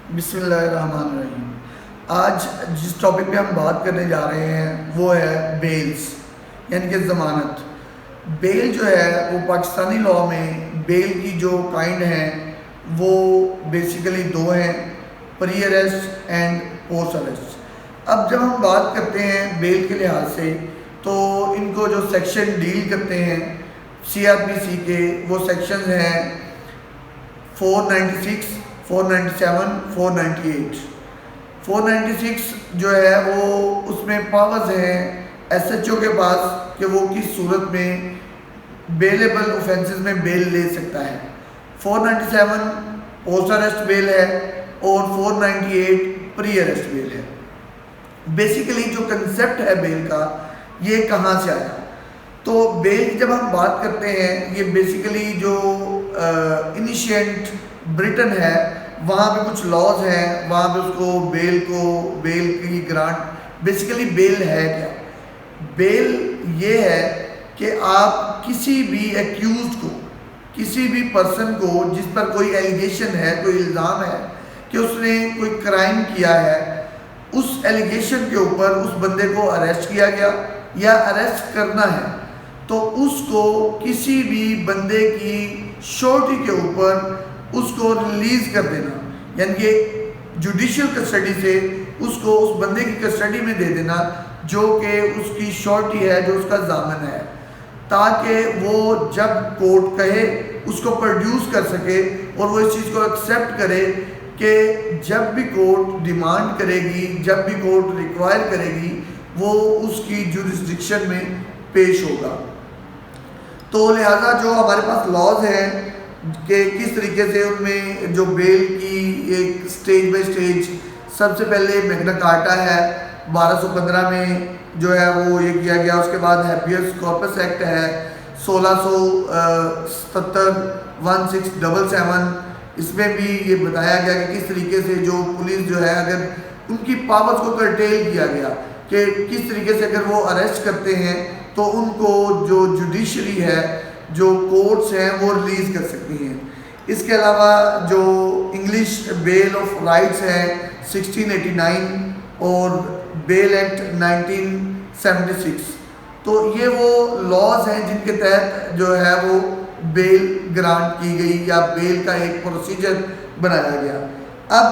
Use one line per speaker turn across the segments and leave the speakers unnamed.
بسم اللہ الرحمن الرحیم۔ آج جس ٹاپک پہ ہم بات کرنے جا رہے ہیں وہ ہے بیلز، یعنی کہ ضمانت۔ بیل جو ہے وہ پاکستانی لاء میں بیل کی جو کائنڈ ہیں وہ بیسیکلی دو ہیں، پری اریسٹ اینڈ پوسٹ اریسٹ۔ اب جب ہم بات کرتے ہیں بیل کے لحاظ سے تو ان کو جو سیکشن ڈیل کرتے ہیں CRPC کے، وہ سیکشنز ہیں 496 497 498۔ 496 جو ہے وہ اس میں پاورز ہیں SHO کے پاس کہ وہ کس صورت میں بیلیبل اوفینسز میں بیل لے سکتا ہے۔ 497 پوسٹ اریسٹ بیل ہے اور 498 پری اریسٹ بیل ہے۔ بیسیکلی جو کنسیپٹ ہے بیل کا، یہ کہاں سے آیا؟ تو بیل جب ہم بات کرتے ہیں، یہ بیسیکلی جو انیشینٹ برٹن ہے وہاں پہ کچھ لاز ہیں، وہاں پہ اس کو بیل کی گرانٹ۔ بیسیکلی بیل ہے کیا؟ بیل یہ ہے کہ آپ کسی بھی ایکیوزڈ کو، کسی بھی پرسن کو جس پر کوئی ایلیگیشن ہے، کوئی الزام ہے کہ اس نے کوئی کرائم کیا ہے، اس ایلیگیشن کے اوپر اس بندے کو اریسٹ کیا گیا یا اریسٹ کرنا ہے، تو اس کو کسی بھی بندے کی شورٹی کے اوپر اس کو ریلیز کر دینا، یعنی کہ جوڈیشل کسٹڈی سے اس کو اس بندے کی کسٹڈی میں دے دینا جو کہ اس کی شورٹی ہے، جو اس کا ضامن ہے، تاکہ وہ جب کورٹ کہے اس کو پروڈیوس کر سکے اور وہ اس چیز کو ایکسیپٹ کرے کہ جب بھی کورٹ ڈیمانڈ کرے گی، جب بھی کورٹ ریکوائر کرے گی، وہ اس کی جورسڈکشن میں پیش ہوگا۔ تو لہٰذا جو ہمارے پاس لاز ہیں کہ کس طریقے سے ان میں جو بیل کی ایک سٹیج بائی سٹیج، سب سے پہلے میگنا کارٹا ہے 1215 میں جو ہے وہ یہ کیا گیا، اس کے بعد ہیبیئس کارپس ایکٹ ہے 1670 1677، اس میں بھی یہ بتایا گیا کہ کس طریقے سے جو پولیس جو ہے اگر ان کی پاورز کو کرٹیل کیا گیا کہ کس طریقے سے اگر وہ اریسٹ کرتے ہیں تو ان کو جو جوڈیشری ہے، جو کورٹس ہیں، وہ ریلیز کر سکتی ہیں۔ اس کے علاوہ جو انگلش بیل آف رائٹس ہے 1689 اور بیل ایکٹ 1976، تو یہ وہ لاز ہیں جن کے تحت جو ہے وہ بیل گرانٹ کی گئی یا بیل کا ایک پروسیجر بنایا گیا۔ اب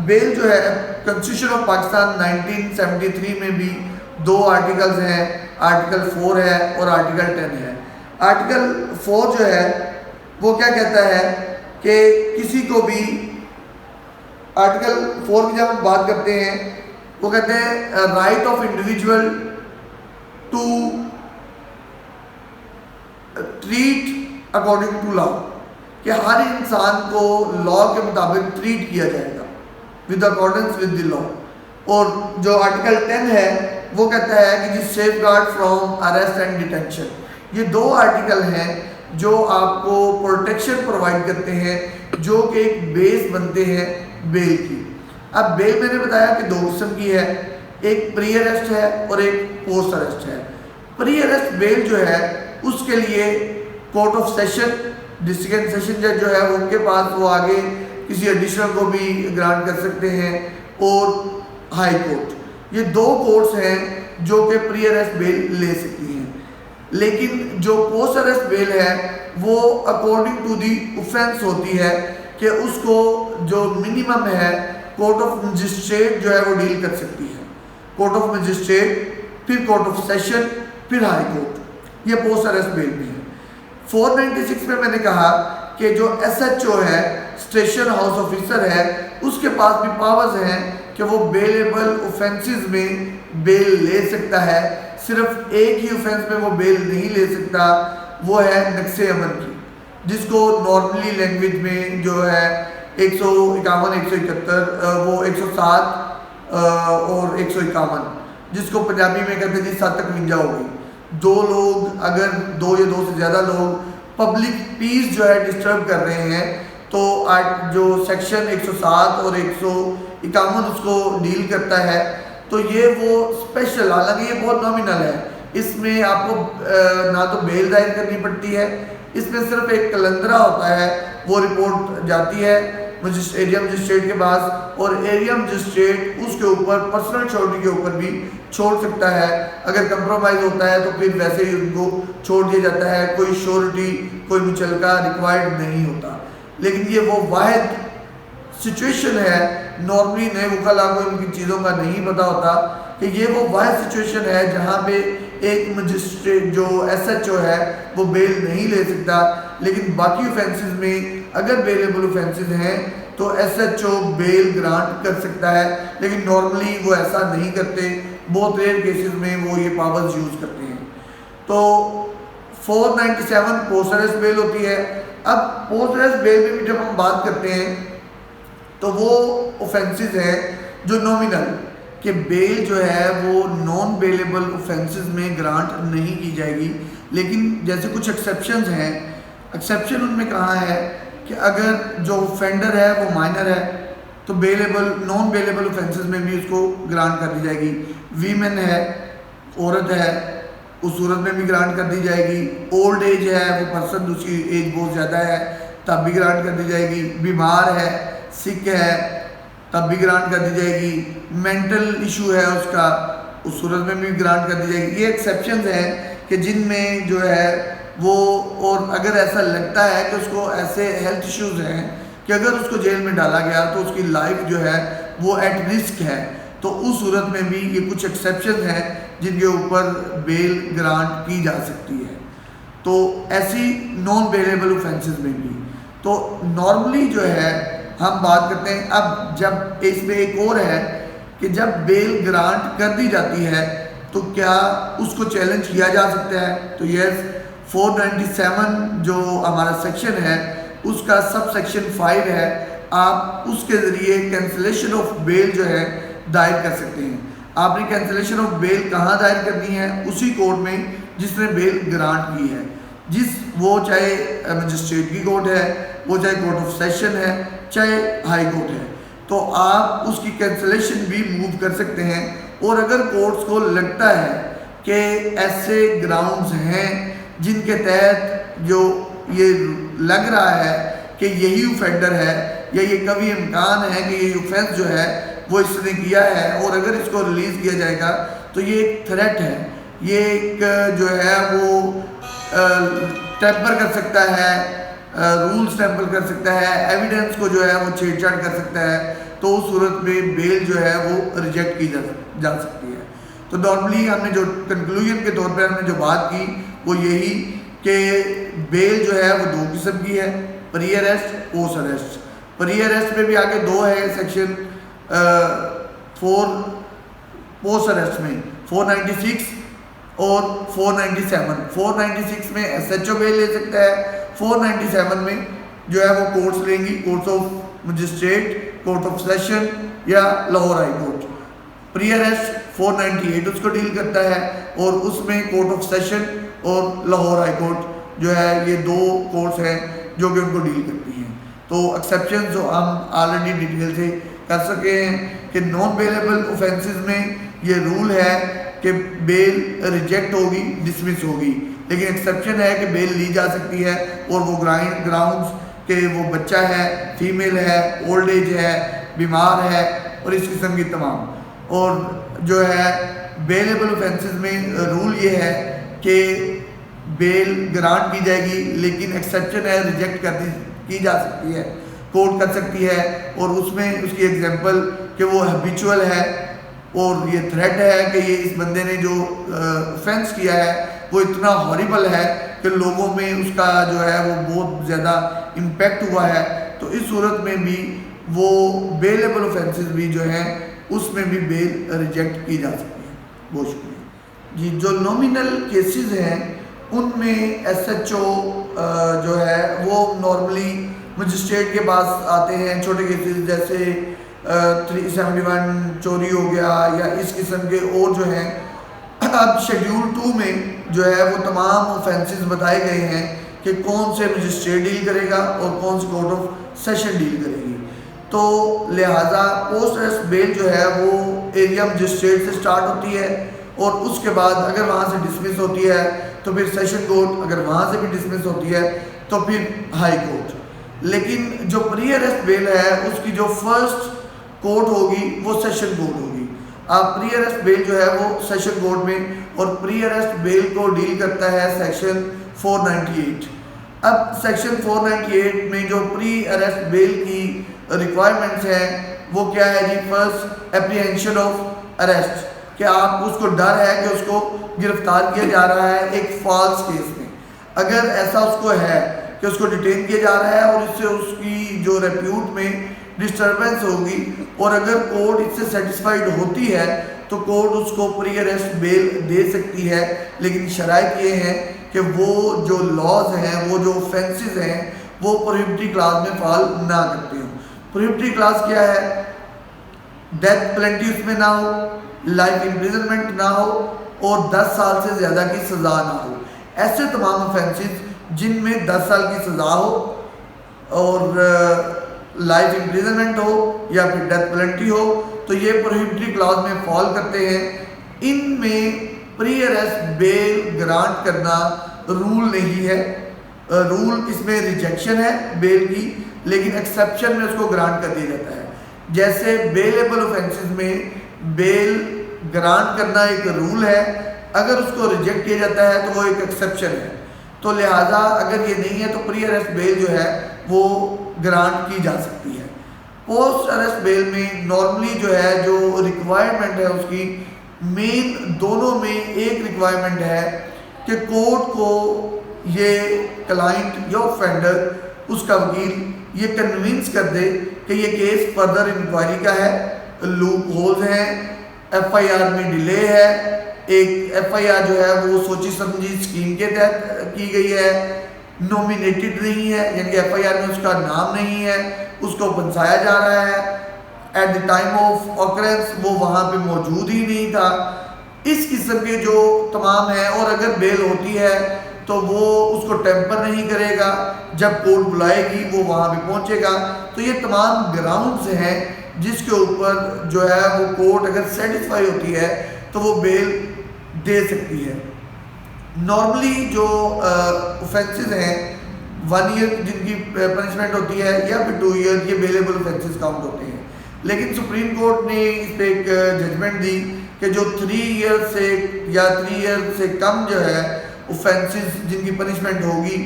بیل جو ہے کنسٹیٹیوشن آف پاکستان 1973 میں بھی دو آرٹیکلز ہیں، آرٹیکل 4 ہے اور آرٹیکل 10 ہے۔ آرٹیکل 4 جو ہے وہ کیا کہتا ہے کہ کسی کو بھی، آرٹیکل 4 کی جب ہم بات کرتے ہیں وہ کہتے ہیں right of individual to treat according to law, کہ ہر انسان کو لا کے مطابق ٹریٹ کیا جائے گا with accordance with the law. اور جو آرٹیکل 10 ہے وہ کہتا ہے کہ جی safeguard from arrest and detention. یہ دو آرٹیکل ہیں جو آپ کو پروٹیکشن پرووائڈ کرتے ہیں، جو کہ ایک بیس بنتے ہیں بیل کی۔ اب بیل میں نے بتایا کہ دو قسم کی ہے، ایک پری اریسٹ ہے اور ایک پوسٹ اریسٹ ہے۔ پری اریسٹ بیل جو ہے اس کے لیے court of session, district session جج جو ہے ان کے پاس وہ آگے کسی ایڈیشنل کو بھی گرانٹ کر سکتے ہیں، اور ہائی کورٹ، یہ دو کورٹس ہیں جو کہ پری اریسٹ بیل لے سکتی ہیں۔ لیکن جو پوسٹ اریسٹ بیل ہے وہ اکارڈنگ ٹو دی اوفینس ہوتی ہے کہ اس کو جو منیمم ہے کورٹ آف مجسٹریٹ جو ہے وہ ڈیل کر سکتی ہے، کورٹ آف مجسٹریٹ، پھر کورٹ آف سیشن، پھر ہائی کورٹ، یہ پوسٹ اریسٹ بیل بھی ہے۔ 496 میں نے کہا کہ جو SHO ہے، اسٹیشن ہاؤس آفیسر ہے، اس کے پاس بھی پاورز ہیں کہ وہ بیلیبل اوفینسز میں بیل لے سکتا ہے۔ صرف ایک ہی اوفینس میں وہ بیل نہیں لے سکتا، وہ ہے نقص امن کی، جس کو نارملی لینگویج میں جو ہے 151 171 وہ 107 اور 151، جس کو پنجابی میں کہتے ہیں جی 751 ہوگی۔ دو لوگ اگر دو یا دو سے زیادہ لوگ پبلک پیس جو ہے ڈسٹرب کر رہے ہیں تو جو سیکشن 107 اور 151 اس کو ڈیل کرتا ہے۔ تو یہ وہ اسپیشل، حالانکہ یہ بہت نامنل ہے، اس میں آپ کو نہ تو بیل دائر کرنی پڑتی ہے، اس میں صرف ایک کلندرا ہوتا ہے، وہ رپورٹ جاتی ہے ایریا مجسٹریٹ کے پاس، اور ایریا مجسٹریٹ اس کے اوپر پرسنل شورٹی کے اوپر بھی چھوڑ سکتا ہے. اگر کمپرومائز ہوتا ہے تو پھر ویسے ہی ان کو چھوڑ دیا جاتا ہے، کوئی شورٹی کوئی مچلکا ریکوائرڈ نہیں ہوتا. لیکن یہ وہ واحد سچویشن ہے، نارملی نئے وکلاء کو ان کی چیزوں کا نہیں پتہ ہوتا کہ یہ وہ واحد سچویشن ہے جہاں پہ ایک مجسٹریٹ جو ایس ایچ او ہے وہ بیل نہیں لے سکتا. لیکن باقی اوفینسز میں اگر بیلیبل اوفینسز ہیں تو ایس ایچ او بیل گرانٹ کر سکتا ہے، لیکن نارملی وہ ایسا نہیں کرتے. بہت ریئر کیسز میں وہ یہ پاورز یوز کرتے ہیں. تو 497 پوسٹ اریسٹ بیل ہوتی ہے. اب پوسٹ اریسٹ بیل میں بھی جب ہم بات کرتے ہیں تو وہ اوفینسز ہیں جو نومینل، کہ بیل جو ہے وہ نان بیلیبل اوفینسز میں گرانٹ نہیں کی جائے گی. لیکن جیسے کچھ ایکسیپشنز ہیں، ایکسیپشن ان میں کہاں ہے کہ اگر جو اوفینڈر ہے وہ مائنر ہے تو نان بیلیبل اوفینسز میں بھی اس کو گرانٹ کر دی جائے گی. ویمن ہے، عورت ہے، اس صورت میں بھی گرانٹ کر دی جائے گی. اولڈ ایج ہے، وہ پرسن اس کی ایج بہت زیادہ ہے تب بھی گرانٹ کر دی جائے گی. بیمار ہے، سک ہے تب بھی گرانٹ کر دی جائے گی. مینٹل ایشو ہے اس کا، اس صورت میں بھی گرانٹ کر دی جائے گی. یہ ایکسیپشنز ہیں کہ جن میں جو ہے وہ، اور اگر ایسا لگتا ہے کہ اس کو ایسے ہیلتھ ایشوز ہیں کہ اگر اس کو جیل میں ڈالا گیا تو اس کی لائف جو ہے وہ ایٹ رسک ہے، تو اس صورت میں بھی یہ کچھ ایکسیپشنز ہیں جن کے اوپر بیل گرانٹ کی جا سکتی ہے. تو ایسی نان بیلیبل اوفینسز میں بھی تو نارملی جو ہے ہم بات کرتے ہیں. اب جب اس میں ایک اور ہے کہ جب بیل گرانٹ کر دی جاتی ہے تو کیا اس کو چیلنج کیا جا سکتا ہے؟ تو یس، 497 جو ہمارا سیکشن ہے اس کا سب سیکشن 5 ہے. آپ اس کے ذریعے کینسلیشن آف بیل جو ہے دائر کر سکتے ہیں. آپ نے کینسلیشن آف بیل کہاں دائر کرنی ہے؟ اسی کورٹ میں جس نے بیل گرانٹ کی ہے، وہ چاہے مجسٹریٹ کی کورٹ ہے، وہ چاہے کورٹ آف سیشن ہے، چاہے ہائی کورٹ ہے. تو آپ اس کی کینسلیشن بھی موو کر سکتے ہیں. اور اگر کورٹس کو لگتا ہے کہ ایسے گراؤنڈز ہیں جن کے تحت جو یہ لگ رہا ہے کہ یہی اوفینڈر ہے یا یہ کبھی امکان ہے کہ یہ اوفینس جو ہے وہ اس نے کیا ہے، اور اگر اس کو ریلیز کیا جائے گا تو یہ ایک تھریٹ ہے، یہ ایک جو ہے وہ ٹیمپر کر سکتا ہے، رولز ٹیمپر کر سکتا ہے، ایویڈنس کو جو ہے وہ چھیڑ چھاڑ کر سکتا ہے، تو اس صورت میں بیل جو ہے وہ ریجیکٹ کی جا سکتی ہے. تو نارملی ہم نے جو کنکلوژن کے طور پہ ہم نے جو بات کی وہ یہی کہ بیل جو ہے وہ دو قسم کی ہے، پری اریسٹ، پوسٹ اریسٹ. پری اریسٹ میں بھی آگے دو ہے سیکشن 4 پوسٹ اریسٹ میں 496 اور 497. 496 میں ایس ایچ او بیل لے سکتا ہے، 497 میں جو ہے وہ کورٹس لیں گی، courts of magistrate, court of session یا لاہور ہائی کورٹ. پری اریسٹ 498 اس کو ڈیل کرتا ہے، اور اس میں کورٹ آف سیشن اور لاہور ہائی کورٹ جو ہے یہ دو کورٹس ہیں جو کہ ان کو ڈیل کرتی ہیں. تو ایکسیپشن جو ہم آلریڈی ڈیٹیل سے کر سکے ہیں کہ نان بیلیبل اوفینسز میں یہ رول ہے کہ بیل ریجیکٹ ہوگی، ڈسمس ہوگی، لیکن ایکسیپشن ہے کہ بیل لی جا سکتی ہے، اور وہ گراؤنڈز کہ وہ بچہ ہے، فیمیل ہے، اولڈ ایج ہے، بیمار ہے، اور اس قسم کی تمام. اور جو ہے بیلیبل اوفینسز میں رول یہ ہے کہ بیل گرانٹ کی جائے گی، لیکن ایکسیپشن ہے ریجیکٹ کی جا سکتی ہے، کورٹ کر سکتی ہے. اور اس میں اس کی ایگزامپل کہ وہ ہیبیچول ہے اور یہ تھریٹ ہے کہ یہ اس بندے نے جو اوفینس کیا ہے وہ اتنا ہاریبل ہے کہ لوگوں میں اس کا جو ہے وہ بہت زیادہ امپیکٹ ہوا ہے. تو اس صورت میں بھی وہ بیلیبل اوفینسز بھی جو ہیں اس میں بھی بیل ریجیکٹ کی جا سکتی ہے. بہت شکریہ جی. جو نومینل کیسز ہیں ان میں ایس ایچ او جو ہے وہ نارملی مجسٹریٹ کے پاس آتے ہیں. چھوٹے کیسز جیسے 371 چوری ہو گیا یا اس قسم کے اور جو ہیں. اب شیڈیول 2 میں جو ہے وہ تمام اوفینسز بتائے گئے ہیں کہ کون سے مجسٹریٹ ڈیل کرے گا اور کون سے کورٹ آف سیشن ڈیل کرے گی. تو لہٰذا پوسٹ اریسٹ بیل جو ہے وہ ایریا مجسٹریٹ سے سٹارٹ ہوتی ہے، اور اس کے بعد اگر وہاں سے ڈسمس ہوتی ہے تو پھر سیشن کورٹ، اگر وہاں سے بھی ڈسمس ہوتی ہے تو پھر ہائی کورٹ. لیکن جو پری اریسٹ بیل ہے اس کی جو فرسٹ کورٹ ہوگی وہ سیشن کورٹ ہوگی. اب پری اریسٹ بیل جو ہے وہ سیشن کورٹ میں، اور پری اریسٹ بیل کو ڈیل کرتا ہے سیکشن 498. اب سیکشن 498 میں جو پری اریسٹ بیل کی ریکوائرمنٹس ہیں وہ کیا ہے جی؟ فرسٹ اپریہینشن آف اریسٹ، کہ آپ اس کو ڈر ہے کہ اس کو گرفتار کیا جا رہا ہے ایک فالس کیس میں. اگر ایسا اس کو ہے کہ اس کو ڈیٹین کیا جا رہا ہے اور اس سے اس کی جو ریپیوٹ میں ڈسٹربنس ہوگی، اور اگر کورٹ اس سے سیٹسفائیڈ ہوتی ہے تو کورٹ اس کو پری اریسٹ بیل دے سکتی ہے. لیکن شرائط یہ ہیں کہ وہ جو لاز ہیں، وہ جو offences ہیں، وہ پروہیبٹری کلاس میں فال نہ کرتے ہوں. پروہیبٹری کلاس کیا ہے؟ ڈیتھ پلنٹی اس میں نہ ہو، لائف امپریزنمنٹ نہ ہو، اور 10 سال سے زیادہ کی سزا نہ ہو. ایسے تمام offences جن میں 10 سال کی سزا ہو اور لائف امپریزنمنٹ ہو یا پھر ڈیتھ پلنٹی ہو تو یہ پروہیبٹری کلاس میں فال کرتے ہیں. ان میں پری اریسٹ بیل گرانٹ کرنا رول نہیں ہے. رول اس میں ریجیکشن ہے بیل کی، لیکن ایکسیپشن میں اس کو گرانٹ کر دیا جاتا ہے. جیسے بیلیبل اوفینسز میں بیل گرانٹ کرنا ایک رول ہے، اگر اس کو ریجیکٹ کیا جاتا ہے تو وہ ایک ایکسیپشن ہے. تو لہٰذا اگر یہ نہیں ہے تو پری اریسٹ بیل جو ہے وہ گرانٹ کی جا سکتی ہے. پوسٹ اریسٹ بیل میں نارملی جو ہے جو ریکوائرمنٹ ہے اس کی مین دونوں میں ایک ریکوائرمنٹ ہے کہ کورٹ کو یہ کلائنٹ یا آفینڈر اس کا وکیل یہ کنونس کر دے کہ یہ کیس فردر انکوائری کا ہے، لوپ ہولز ہیں، ایف آئی آر میں ڈیلے ہے، ایک ایف آئی آر جو ہے وہ سوچی سمجھی اسکیم کے تحت کی گئی ہے، نومینیٹڈ نہیں ہے، یعنی کہ ایف آئی آر میں اس کا نام نہیں ہے، اس کو پنسایا جا رہا ہے، at the time of occurrence وہ وہاں پہ موجود ہی نہیں تھا. اس قسم کے جو تمام ہیں، اور اگر بیل ہوتی ہے تو وہ اس کو ٹیمپر نہیں کرے گا، جب کورٹ بلائے گی وہ وہاں پہ پہنچے گا. تو یہ تمام گراؤنڈز ہیں جس کے اوپر جو ہے وہ کورٹ اگر سیٹسفائی ہوتی ہے تو وہ بیل دے سکتی ہے. نارملی جو اوفینسز ہیں 1 ایئر جن کی پنشمنٹ ہوتی ہے یا پھر 2 ایئر، یہ بیلیبل اوفینسز کاؤنٹ ہوتے ہیں. لیکن سپریم کورٹ نے اس پہ ایک ججمنٹ دی کہ جو 3 ایئر سے یا 3 ایئر سے کم جو ہے اوفینسز جن کی پنشمنٹ ہوگی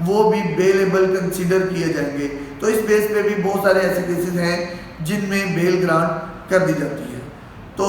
وہ بھی بیلیبل کنسیڈر کیے جائیں گے. تو اس بیس پہ بھی بہت سارے ایسے کیسز ہیں جن میں بیل گرانٹ کر دی جاتی ہے. تو